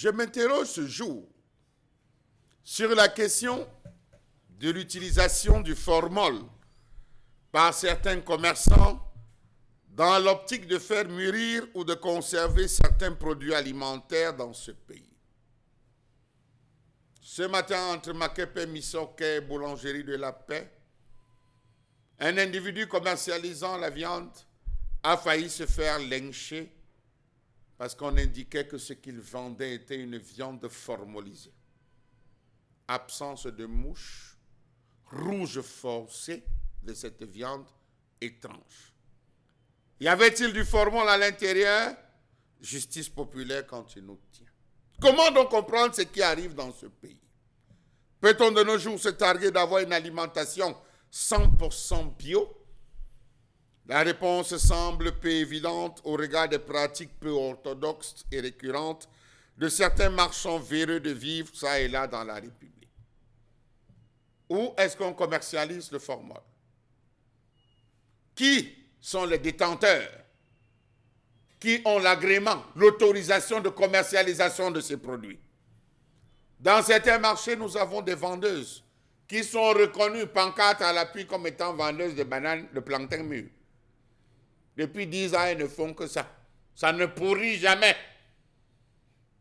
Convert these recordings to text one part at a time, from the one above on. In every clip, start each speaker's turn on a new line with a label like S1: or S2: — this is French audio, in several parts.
S1: Je m'interroge ce jour sur la question de l'utilisation du formol par certains commerçants dans l'optique de faire mûrir ou de conserver certains produits alimentaires dans ce pays. Ce matin, entre Makepe, Missoké, Boulangerie de la Paix, un individu commercialisant la viande a failli se faire lyncher parce qu'on indiquait que ce qu'il vendait était une viande formolisée. Absence de mouches, rouge foncé de cette viande étrange. Y avait-il du formol à l'intérieur? Justice populaire quand il nous tient. Comment donc comprendre ce qui arrive dans ce pays? Peut-on de nos jours se targuer d'avoir une alimentation 100% bio? La réponse semble peu évidente au regard des pratiques peu orthodoxes et récurrentes de certains marchands véreux de vivre ça et là dans la République. Où est-ce qu'on commercialise le formol? Qui sont les détenteurs? Qui ont l'agrément, l'autorisation de commercialisation de ces produits? Dans certains marchés, nous avons des vendeuses qui sont reconnues pancarte à l'appui comme étant vendeuses de bananes, de plantain mûr. Depuis 10 ans, elles ne font que ça. Ça ne pourrit jamais.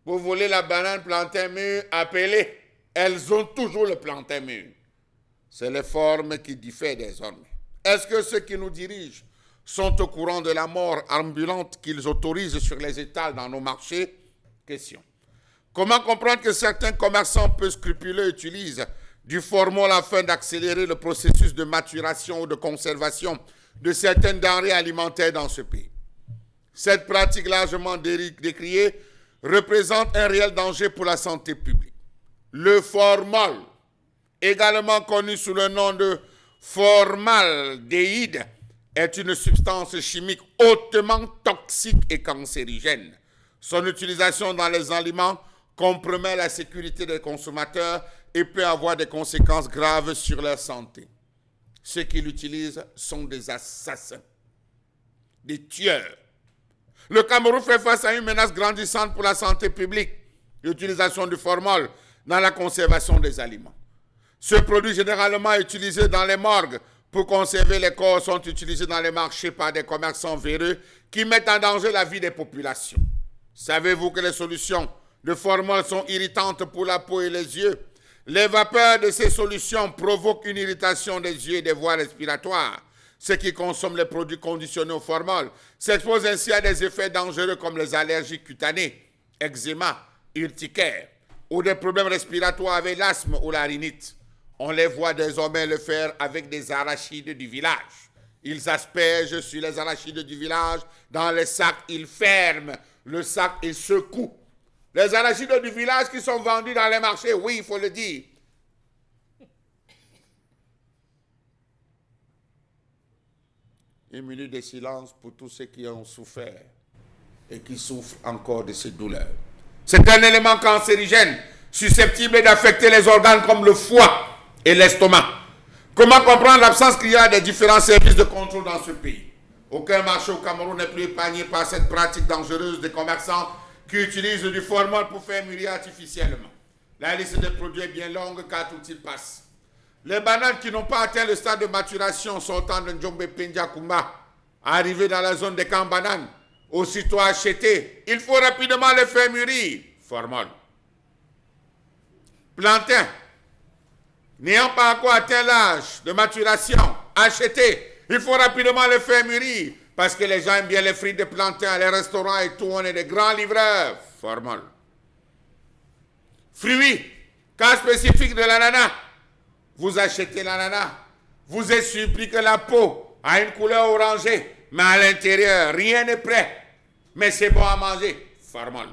S1: Vous voulez la banane plantain mûr, appelez. Elles ont toujours le plantain mûr. C'est les formes qui diffèrent désormais. Est-ce que ceux qui nous dirigent sont au courant de la mort ambulante qu'ils autorisent sur les étals dans nos marchés? Question. Comment comprendre que certains commerçants peu scrupuleux utilisent du formol afin d'accélérer le processus de maturation ou de conservation de certaines denrées alimentaires dans ce pays? Cette pratique largement décriée représente un réel danger pour la santé publique. Le formol, également connu sous le nom de formaldéhyde, est une substance chimique hautement toxique et cancérigène. Son utilisation dans les aliments compromet la sécurité des consommateurs et peut avoir des conséquences graves sur leur santé. Ceux qui l'utilisent sont des assassins, des tueurs. Le Cameroun fait face à une menace grandissante pour la santé publique, l'utilisation du formol dans la conservation des aliments. Ce produit généralement utilisé dans les morgues pour conserver les corps sont utilisés dans les marchés par des commerçants véreux qui mettent en danger la vie des populations. Savez-vous que les solutions de formol sont irritantes pour la peau et les yeux? Les vapeurs de ces solutions provoquent une irritation des yeux et des voies respiratoires. Ceux qui consomment les produits conditionnés au formol s'exposent ainsi à des effets dangereux comme les allergies cutanées, eczéma, urticaire ou des problèmes respiratoires avec l'asthme ou la rhinite. On les voit désormais le faire avec des arachides du village. Ils aspergent sur les arachides du village. Dans les sacs, ils ferment le sac et secouent. Les arachides du village qui sont vendus dans les marchés, oui, il faut le dire. Une minute de silence pour tous ceux qui ont souffert et qui souffrent encore de ces douleurs. C'est un élément cancérigène susceptible d'affecter les organes comme le foie et l'estomac. Comment comprendre l'absence qu'il y a des différents services de contrôle dans ce pays? Aucun marché au Cameroun n'est plus épargné par cette pratique dangereuse des commerçants qui utilisent du formol pour faire mûrir artificiellement. La liste des produits est bien longue car tout il passe. Les bananes qui n'ont pas atteint le stade de maturation sortant de Njombe Pendjakoumba, arrivées dans la zone des camps bananes, aussitôt achetées, il faut rapidement les faire mûrir. Formol. Plantain, n'ayant pas encore atteint l'âge de maturation, achetés, il faut rapidement les faire mûrir. Parce que les gens aiment bien les frites de plantain, les restaurants et tout, on est des grands livreurs. Formol. Fruits, cas spécifique de l'ananas. Vous achetez l'ananas, vous êtes surpris que la peau a une couleur orangée, mais à l'intérieur, rien n'est prêt. Mais c'est bon à manger. Formol.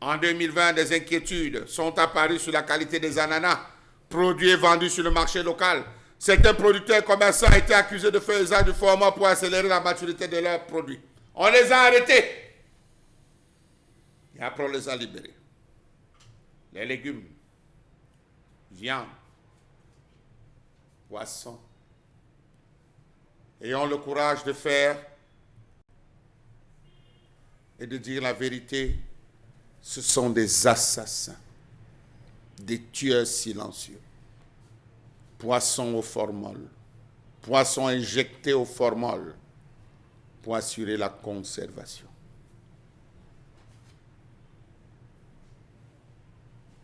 S1: En 2020, des inquiétudes sont apparues sur la qualité des ananas, produits et vendus sur le marché local. Certains producteurs et commerçants ont été accusés de faire usage du formol pour accélérer la maturité de leurs produits. On les a arrêtés. Et après, on les a libérés. Les légumes, viande, poisson. Ayons le courage de faire et de dire la vérité, ce sont des assassins, des tueurs silencieux. Poissons au formol, poissons injectés au formol pour assurer la conservation.